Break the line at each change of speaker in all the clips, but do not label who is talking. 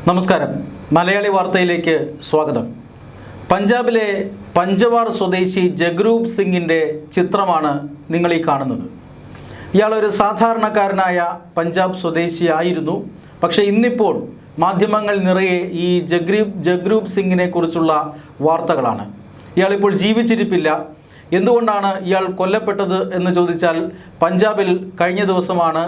നമസ്കാരം. മലയാളി വാർത്തയിലേക്ക് സ്വാഗതം. പഞ്ചാബിലെ പഞ്ചവാർ സ്വദേശി ജഗ്രൂപ് സിംഗിൻ്റെ ചിത്രമാണ് നിങ്ങൾ ഈ കാണുന്നത്. ഇയാളൊരു സാധാരണക്കാരനായ പഞ്ചാബ് സ്വദേശിയായിരുന്നു. പക്ഷേ ഇന്നിപ്പോൾ മാധ്യമങ്ങൾ നിറയെ ഈ ജഗ്രൂപ് സിംഗിനെ കുറിച്ചുള്ള വാർത്തകളാണ്. ഇയാളിപ്പോൾ ജീവിച്ചിരിപ്പില്ല. എന്തുകൊണ്ടാണ് ഇയാൾ കൊല്ലപ്പെട്ടത് എന്ന് ചോദിച്ചാൽ, പഞ്ചാബിൽ കഴിഞ്ഞ ദിവസമാണ്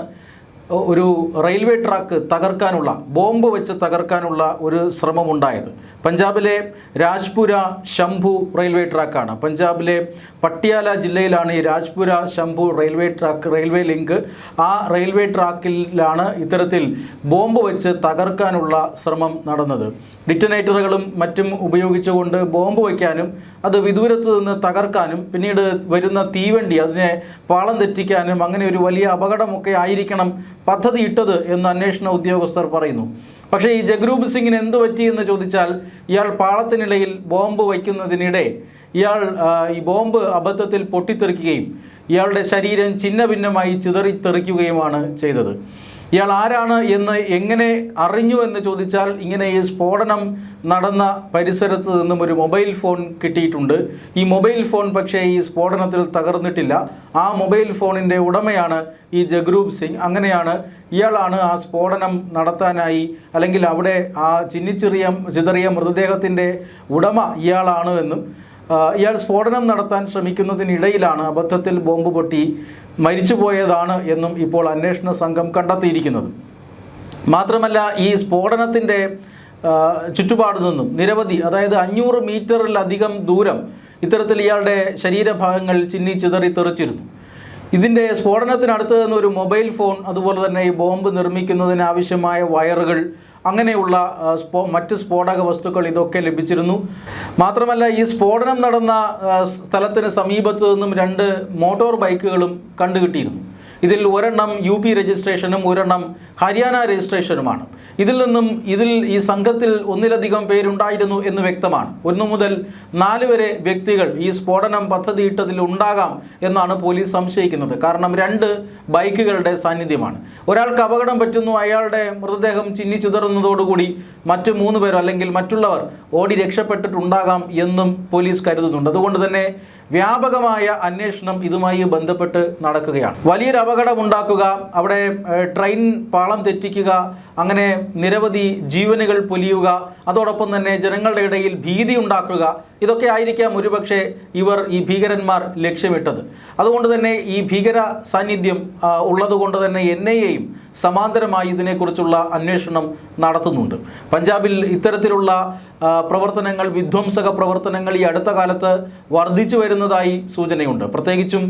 ഒരു റെയിൽവേ ട്രാക്ക് തകർക്കാനുള്ള, ബോംബ് വെച്ച് തകർക്കാനുള്ള ഒരു ശ്രമമുണ്ടായത്. പഞ്ചാബിലെ രാജ്പുര ശംഭു റെയിൽവേ ട്രാക്കാണ്. പഞ്ചാബിലെ പട്ടിയാല ജില്ലയിലാണ് ഈ രാജ്പുര ശംഭു റെയിൽവേ ലിങ്ക്. ആ റെയിൽവേ ട്രാക്കിലാണ് ഇത്തരത്തിൽ ബോംബ് വെച്ച് തകർക്കാനുള്ള ശ്രമം നടന്നത്. ഡിറ്റനേറ്ററുകളും മറ്റും ഉപയോഗിച്ചുകൊണ്ട് ബോംബ് വയ്ക്കാനും അത് വിദൂരത്ത് നിന്ന് തകർക്കാനും പിന്നീട് വരുന്ന തീവണ്ടി അതിനെ പാളം തെറ്റിക്കാനും അങ്ങനെ ഒരു വലിയ അപകടമൊക്കെ ആയിരിക്കണം പദ്ധതി ഇട്ടത് എന്ന് അന്വേഷണ ഉദ്യോഗസ്ഥർ പറയുന്നു. പക്ഷേ ഈ ജഗ്രൂപ് സിംഗിന് എന്തു പറ്റിയെന്ന് ചോദിച്ചാൽ, ഇയാൾ പാളത്തിനിടയിൽ ബോംബ് വയ്ക്കുന്നതിനിടെ ഈ ബോംബ് അബദ്ധത്തിൽ പൊട്ടിത്തെറിക്കുകയും ഇയാളുടെ ശരീരം ഛിന്ന ഭിന്നമായി ചിതറിത്തെറിക്കുകയുമാണ് ചെയ്തത്. ഇയാൾ ആരാണ് എന്ന് എങ്ങനെ അറിഞ്ഞു എന്ന് ചോദിച്ചാൽ, ഇങ്ങനെ ഈ സ്ഫോടനം നടന്ന പരിസരത്ത് നിന്നും ഒരു മൊബൈൽ ഫോൺ കിട്ടിയിട്ടുണ്ട്. ഈ മൊബൈൽ ഫോൺ പക്ഷേ ഈ സ്ഫോടനത്തിൽ തകർന്നിട്ടില്ല. ആ മൊബൈൽ ഫോണിൻ്റെ ഉടമയാണ് ഈ ജഗ്രൂപ് സിംഗ്. അങ്ങനെയാണ് ഇയാളാണ് ആ സ്ഫോടനം നടത്താനായി, അല്ലെങ്കിൽ അവിടെ ആ ചിതറിയ മൃതദേഹത്തിൻ്റെ ഉടമ ഇയാളാണ് എന്നും ഇയാൾ സ്ഫോടനം നടത്താൻ ശ്രമിക്കുന്നതിനിടയിലാണ് അബദ്ധത്തിൽ ബോംബ് പൊട്ടി മരിച്ചുപോയതാണ് എന്നും ഇപ്പോൾ അന്വേഷണ സംഘം കണ്ടെത്തിയിരിക്കുന്നത്. മാത്രമല്ല, ഈ സ്ഫോടനത്തിൻ്റെ ചുറ്റുപാടു നിന്നും നിരവധി, അതായത് 500 മീറ്ററിലധികം ദൂരം ഇത്തരത്തിൽ ഇയാളുടെ ശരീരഭാഗങ്ങൾ ചിതറി തെറിച്ചിരുന്നു. ഇതിൻ്റെ സ്ഫോടനത്തിനടുത്ത് നിന്ന് ഒരു മൊബൈൽ ഫോൺ, അതുപോലെ തന്നെ ഈ ബോംബ് നിർമ്മിക്കുന്നതിന് ആവശ്യമായ വയറുകൾ, അങ്ങനെയുള്ള മറ്റ് സ്ഫോടക വസ്തുക്കൾ ഇതൊക്കെ ലഭിച്ചിരുന്നു. മാത്രമല്ല, ഈ സ്ഫോടനം നടന്ന സ്ഥലത്തിന് സമീപത്ത് നിന്നും 2 മോട്ടോർ ബൈക്കുകളും കണ്ടുകിട്ടിയിരുന്നു. ഇതിൽ ഒരെണ്ണം UP രജിസ്ട്രേഷനും ഒരെണ്ണം ഹരിയാന രജിസ്ട്രേഷനുമാണ്. ഇതിൽ ഈ സംഘത്തിൽ ഒന്നിലധികം പേരുണ്ടായിരുന്നു എന്ന് വ്യക്തമാണ്. 1 മുതൽ 4 വരെ വ്യക്തികൾ ഈ സ്ഫോടനം പദ്ധതിയിട്ടതിൽ ഉണ്ടാകാം എന്നാണ് പോലീസ് സംശയിക്കുന്നത്. കാരണം 2 ബൈക്കുകളുടെ സാന്നിധ്യമാണ്. ഒരാൾക്ക് അപകടം പറ്റുന്നു, അയാളുടെ മൃതദേഹം ചിതറുന്നതോടുകൂടി മറ്റ് 3 പേരോ അല്ലെങ്കിൽ മറ്റുള്ളവർ ഓടി രക്ഷപ്പെട്ടിട്ടുണ്ടാകാം എന്നും പോലീസ് കരുതുന്നുണ്ട്. അതുകൊണ്ട് തന്നെ വ്യാപകമായ അന്വേഷണം ഇതുമായി ബന്ധപ്പെട്ട് നടക്കുകയാണ്. വലിയൊരു അപകടം ഉണ്ടാക്കുക, അവിടെ ട്രെയിൻ പാളം തെറ്റിക്കുക, അങ്ങനെ നിരവധി ജീവനുകൾ പൊലിയുക, അതോടൊപ്പം തന്നെ ജനങ്ങളുടെ ഇടയിൽ ഭീതി ഉണ്ടാക്കുക, ഇതൊക്കെ ആയിരിക്കാം ഒരുപക്ഷെ ഈ ഭീകരന്മാർ ലക്ഷ്യമിട്ടത്. അതുകൊണ്ട് തന്നെ ഈ ഭീകര സാന്നിധ്യം ഉള്ളതുകൊണ്ട് തന്നെ NIAയും സമാന്തരമായി ഇതിനെക്കുറിച്ചുള്ള അന്വേഷണം നടത്തുന്നുണ്ട്. പഞ്ചാബിൽ ഇത്തരത്തിലുള്ള പ്രവർത്തനങ്ങൾ, വിധ്വംസക പ്രവർത്തനങ്ങൾ ഈ അടുത്ത കാലത്ത് വർദ്ധിച്ചു വരുന്നതായി സൂചനയുണ്ട്. പ്രത്യേകിച്ചും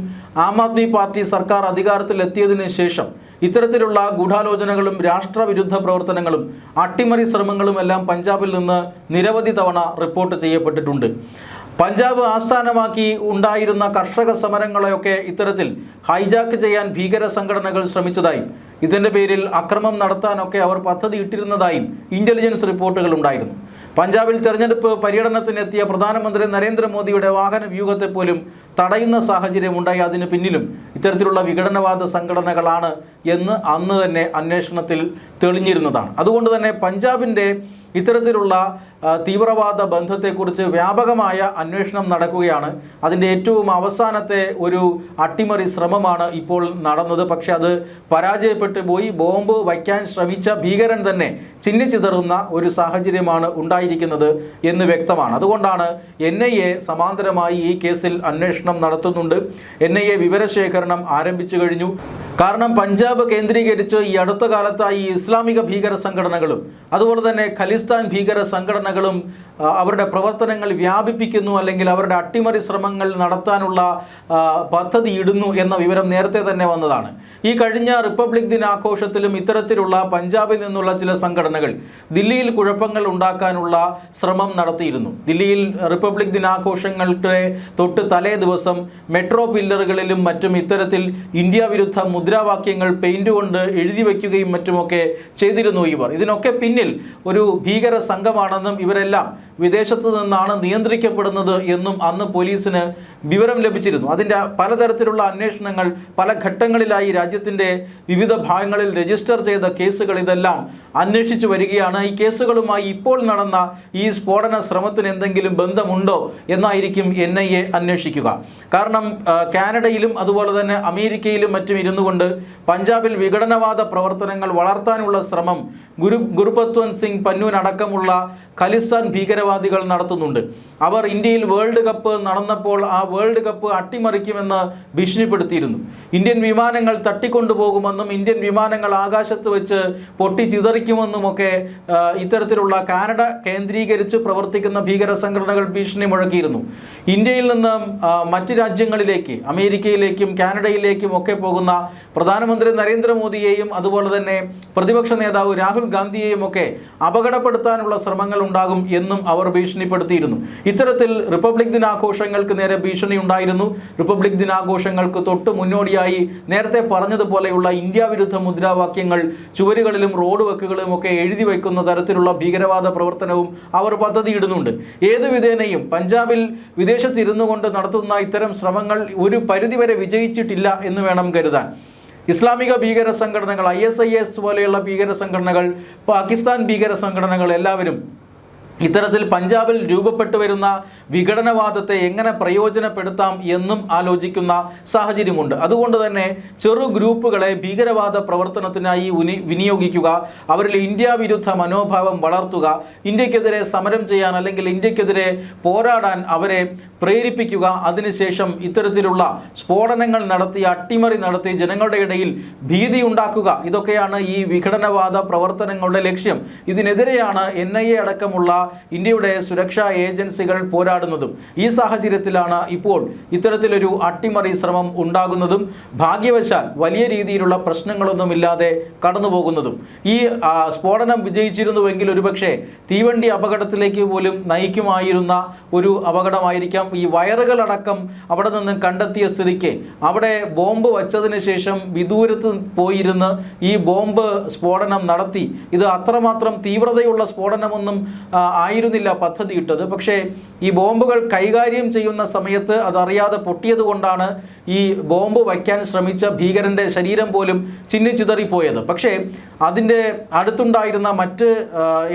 ആം ആദ്മി പാർട്ടി സർക്കാർ അധികാരത്തിലെത്തിയതിന് ശേഷം ഇത്തരത്തിലുള്ള ഗൂഢാലോചനകളും രാഷ്ട്രവിരുദ്ധ പ്രവർത്തനങ്ങളും അട്ടിമറി ശ്രമങ്ങളും എല്ലാം പഞ്ചാബിൽ നിന്ന് നിരവധി തവണ റിപ്പോർട്ട് ചെയ്യപ്പെട്ടിട്ടുണ്ട്. പഞ്ചാബ് ആസ്ഥാനമാക്കി ഉണ്ടായിരുന്ന കർഷക സമരങ്ങളെയൊക്കെ ഇത്തരത്തിൽ ഹൈജാക്ക് ചെയ്യാൻ ഭീകര സംഘടനകൾ ശ്രമിച്ചതായും ഇതിൻ്റെ പേരിൽ അക്രമം നടത്താനൊക്കെ അവർ പദ്ധതി ഇട്ടിരുന്നതായും ഇൻ്റലിജൻസ് റിപ്പോർട്ടുകൾ ഉണ്ടായിരുന്നു. പഞ്ചാബിൽ തെരഞ്ഞെടുപ്പ് പര്യടനത്തിനെത്തിയ പ്രധാനമന്ത്രി നരേന്ദ്രമോദിയുടെ വാഹന വ്യൂഹത്തെ പോലും തടയുന്ന സാഹചര്യമുണ്ടായി. അതിന് പിന്നിലും ഇത്തരത്തിലുള്ള വിഘടനവാദ സംഘടനകളാണ് എന്ന് അന്ന് തന്നെ അന്വേഷണത്തിൽ തെളിഞ്ഞിരുന്നതാണ്. അതുകൊണ്ട് തന്നെ പഞ്ചാബിൻ്റെ ഇത്തരത്തിലുള്ള തീവ്രവാദ ബന്ധത്തെക്കുറിച്ച് വ്യാപകമായ അന്വേഷണം നടക്കുകയാണ്. അതിൻ്റെ ഏറ്റവും അവസാനത്തെ ഒരു അട്ടിമറി ശ്രമമാണ് ഇപ്പോൾ നടന്നത്. പക്ഷെ അത് പരാജയപ്പെട്ടു പോയി. ബോംബ് വയ്ക്കാൻ ശ്രമിച്ച ഭീകരൻ തന്നെ ചിതറുന്ന ഒരു സാഹചര്യമാണ് ഉണ്ടായിരിക്കുന്നത് എന്ന് വ്യക്തമാണ്. അതുകൊണ്ടാണ് NIA സമാന്തരമായി ഈ കേസിൽ അന്വേഷണം നടത്തുന്നുണ്ട്. NIA വിവരശേഖരണം ആരംഭിച്ചു കഴിഞ്ഞു. കാരണം പഞ്ചാബ് കേന്ദ്രീകരിച്ച് ഈ അടുത്ത കാലത്തായി ഇസ്ലാമിക ഭീകര സംഘടനകളും അതുപോലെ തന്നെ ഖലിസ്ഥാൻ ഭീകര സംഘടനകളും അവരുടെ പ്രവർത്തനങ്ങൾ വ്യാപിപ്പിക്കുന്നു, അല്ലെങ്കിൽ അവരുടെ അട്ടിമറി ശ്രമങ്ങൾ നടത്താനുള്ള പദ്ധതി ഇടുന്നു എന്ന വിവരം നേരത്തെ തന്നെ വന്നതാണ്. ഈ കഴിഞ്ഞ റിപ്പബ്ലിക് ദിനാഘോഷത്തിലും ഇത്തരത്തിലുള്ള പഞ്ചാബിൽ നിന്നുള്ള ചില സംഘടനകൾ ദില്ലിയിൽ കുഴപ്പങ്ങൾ ഉണ്ടാക്കാനുള്ള ശ്രമം നടത്തിയിരുന്നു. ദില്ലിയിൽ റിപ്പബ്ലിക് ദിനാഘോഷങ്ങളുടെ തൊട്ട് തലേ ദിവസം മെട്രോ പില്ലറുകളിലും മറ്റും ഇത്തരത്തിൽ ഇന്ത്യ വിരുദ്ധ മുദ്രാവാക്യങ്ങൾ പെയിന്റ് കൊണ്ട് എഴുതി വയ്ക്കുകയും മറ്റുമൊക്കെ ചെയ്തിരുന്നു ഇവർ. ഇതിനൊക്കെ പിന്നിൽ ഒരു ഭീകര സംഘമാണെന്നും ഇവരെല്ലാം വിദേശത്തു നിന്നാണ് നിയന്ത്രിക്കപ്പെടുന്നത് എന്നും അന്ന് പോലീസിന് വിവരം ലഭിച്ചിരുന്നു. അതിൻ്റെ പലതരത്തിലുള്ള അന്വേഷണങ്ങൾ പല ഘട്ടങ്ങളിലായി രാജ്യത്തിൻ്റെ വിവിധ ഭാഗങ്ങളിൽ രജിസ്റ്റർ ചെയ്ത കേസുകൾ ഇതെല്ലാം അന്വേഷിച്ചു വരികയാണ്. ഈ കേസുകളുമായി ഇപ്പോൾ നടന്ന ഈ സ്ഫോടന ശ്രമത്തിന് എന്തെങ്കിലും ബന്ധമുണ്ടോ എന്നായിരിക്കും NIA അന്വേഷിക്കുക. കാരണം കാനഡയിലും അതുപോലെ തന്നെ അമേരിക്കയിലും മറ്റും ഇരുന്നു കൊണ്ട് പഞ്ചാബിൽ വിഘടനവാദ പ്രവർത്തനങ്ങൾ വളർത്താനുള്ള ശ്രമം ഗുർപത്വന്ത് സിംഗ് പന്നൂൻ അടക്കമുള്ള ഖലിസ്ഥാൻ ഭീകരവാദികൾ നടത്തുന്നുണ്ട്. അവർ ഇന്ത്യയിൽ വേൾഡ് കപ്പ് നടന്നപ്പോൾ ആ വേൾഡ് കപ്പ് അട്ടിമറിക്കുമെന്ന് ഭീഷണിപ്പെടുത്തിയിരുന്നു. ഇന്ത്യൻ വിമാനങ്ങൾ തട്ടിക്കൊണ്ടുപോകുമെന്നും ഇന്ത്യൻ വിമാനങ്ങൾ ആകാശത്ത് വെച്ച് പൊട്ടിച്ചിതറിക്കുമെന്നുമൊക്കെ ഇത്തരത്തിലുള്ള കാനഡ കേന്ദ്രീകരിച്ച് പ്രവർത്തിക്കുന്ന ഭീകര സംഘടനകൾ ഭീഷണി മുഴക്കിയിരുന്നു. ഇന്ത്യയിൽ നിന്ന് മറ്റ് രാജ്യങ്ങളിലേക്ക്, അമേരിക്കയിലേക്കും കാനഡയിലേക്കും ഒക്കെ പോകുന്ന പ്രധാനമന്ത്രി നരേന്ദ്രമോദിയെയും അതുപോലെ തന്നെ പ്രതിപക്ഷ നേതാവ് രാഹുൽ ഗാന്ധിയെയും ഒക്കെ അപകടപ്പെടുത്താനുള്ള ശ്രമങ്ങൾ ഉണ്ടാകും എന്നും അവർ ഭീഷണിപ്പെടുത്തിയിരുന്നു. ഇത്തരത്തിൽ റിപ്പബ്ലിക് ദിനാഘോഷങ്ങൾക്ക് നേരെ ഭീഷണി ഉണ്ടായിരുന്നു. റിപ്പബ്ലിക് ദിനാഘോഷങ്ങൾക്ക് തൊട്ട് മുന്നോടിയായി നേരത്തെ പറഞ്ഞതുപോലെയുള്ള ഇന്ത്യ വിരുദ്ധ മുദ്രാവാക്യങ്ങൾ ചുവരുകളിലും റോഡ് വക്കുകളിലും ഒക്കെ എഴുതി വയ്ക്കുന്ന തരത്തിലുള്ള ഭീകരവാദ പ്രവർത്തനവും അവർ പദ്ധതിയിടുന്നുണ്ട്. ഏത് വിധേനയും പഞ്ചാബിൽ വിദേശത്തിരുന്നു കൊണ്ട് നടത്തുന്ന ഇത്തരം ശ്രമങ്ങൾ ഒരു പരിധിവരെ വിജയിച്ചിട്ടില്ല എന്ന് വേണം കരുതാൻ. ഇസ്ലാമിക ഭീകര സംഘടനകൾ, ISIS പോലെയുള്ള ഭീകര സംഘടനകൾ, പാകിസ്ഥാൻ ഭീകര സംഘടനകൾ എല്ലാവരും ഇത്തരത്തിൽ പഞ്ചാബിൽ രൂപപ്പെട്ടു വരുന്ന വിഘടനവാദത്തെ എങ്ങനെ പ്രയോജനപ്പെടുത്താം എന്നും ആലോചിക്കുന്ന സാഹചര്യമുണ്ട്. അതുകൊണ്ട് തന്നെ ചെറു ഗ്രൂപ്പുകളെ ഭീകരവാദ പ്രവർത്തനത്തിനായി വിനിയോഗിക്കുക, അവരിൽ ഇന്ത്യ വിരുദ്ധ മനോഭാവം വളർത്തുക, ഇന്ത്യക്കെതിരെ സമരം ചെയ്യാൻ അല്ലെങ്കിൽ ഇന്ത്യക്കെതിരെ പോരാടാൻ അവരെ പ്രേരിപ്പിക്കുക, അതിനുശേഷം ഇത്തരത്തിലുള്ള സ്ഫോടനങ്ങൾ നടത്തി അട്ടിമറി നടത്തി ജനങ്ങളുടെ ഇടയിൽ ഭീതി ഉണ്ടാക്കുക, ഇതൊക്കെയാണ് ഈ വിഘടനവാദ പ്രവർത്തനങ്ങളുടെ ലക്ഷ്യം. ഇതിനെതിരെയാണ് NIA അടക്കമുള്ള ഇന്ത്യയുടെ സുരക്ഷാ ഏജൻസികൾ പോരാടുന്നതും. ഈ സാഹചര്യത്തിലാണ് ഇപ്പോൾ ഇത്തരത്തിലൊരു അട്ടിമറി ശ്രമം ഉണ്ടാകുന്നതും ഭാഗ്യവശാൽ വലിയ രീതിയിലുള്ള പ്രശ്നങ്ങളൊന്നുമില്ലാതെ കടന്നു പോകുന്നതും. ഈ സ്ഫോടനം വിജയിച്ചിരുന്നുവെങ്കിൽ ഒരുപക്ഷെ തീവണ്ടി അപകടത്തിലേക്ക് പോലും നയിക്കുമായിരുന്ന ഒരു അപകടമായിരിക്കാം. ഈ വയറുകളടക്കം അവിടെ നിന്ന് കണ്ടെത്തിയ സ്ഥിതിക്ക് അവിടെ ബോംബ് വച്ചതിന് ശേഷം വിദൂരത്ത് പോയിരുന്ന് ഈ ബോംബ് സ്ഫോടനം നടത്തി. ഇത് അത്രമാത്രം തീവ്രതയുള്ള സ്ഫോടനമൊന്നും ആയിരുന്നില്ല പദ്ധതിയിട്ടത്. പക്ഷേ ഈ ബോംബുകൾ കൈകാര്യം ചെയ്യുന്ന സമയത്ത് അതറിയാതെ പൊട്ടിയത് കൊണ്ടാണ് ഈ ബോംബ് വയ്ക്കാൻ ശ്രമിച്ച ഭീകരൻ്റെ ശരീരം പോലും ചിന്നിച്ചിതറിപ്പോയത്. പക്ഷേ അതിൻ്റെ അടുത്തുണ്ടായിരുന്ന മറ്റ്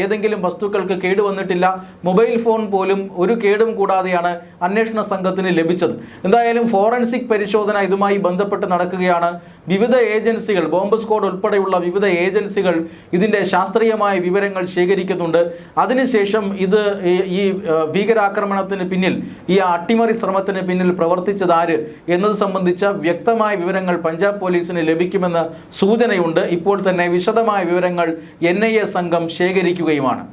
ഏതെങ്കിലും വസ്തുക്കൾക്ക് കേടുവന്നിട്ടില്ല. മൊബൈൽ ഫോൺ പോലും ഒരു കേടും കൂടാതെയാണ് അന്വേഷണ സംഘത്തിന് ലഭിച്ചത്. എന്തായാലും ഫോറൻസിക് പരിശോധന ഇതുമായി ബന്ധപ്പെട്ട് നടക്കുകയാണ്. വിവിധ ഏജൻസികൾ, ബോംബ് സ്ക്വാഡ് ഉൾപ്പെടെയുള്ള വിവിധ ഏജൻസികൾ ഇതിൻ്റെ ശാസ്ത്രീയമായ വിവരങ്ങൾ ശേഖരിക്കുന്നുണ്ട്. അതിനുശേഷം ഇത് ഈ ഭീകരാക്രമണത്തിന് പിന്നിൽ, ഈ അട്ടിമറി ശ്രമത്തിന് പിന്നിൽ പ്രവർത്തിച്ചത് ആര് എന്നത് സംബന്ധിച്ച വ്യക്തമായ വിവരങ്ങൾ പഞ്ചാബ് പോലീസിന് ലഭിക്കുമെന്ന് സൂചനയുണ്ട്. ഇപ്പോൾ തന്നെ വിശദമായ വിവരങ്ങൾ NIA സംഘം ശേഖരിക്കുകയുമാണ്.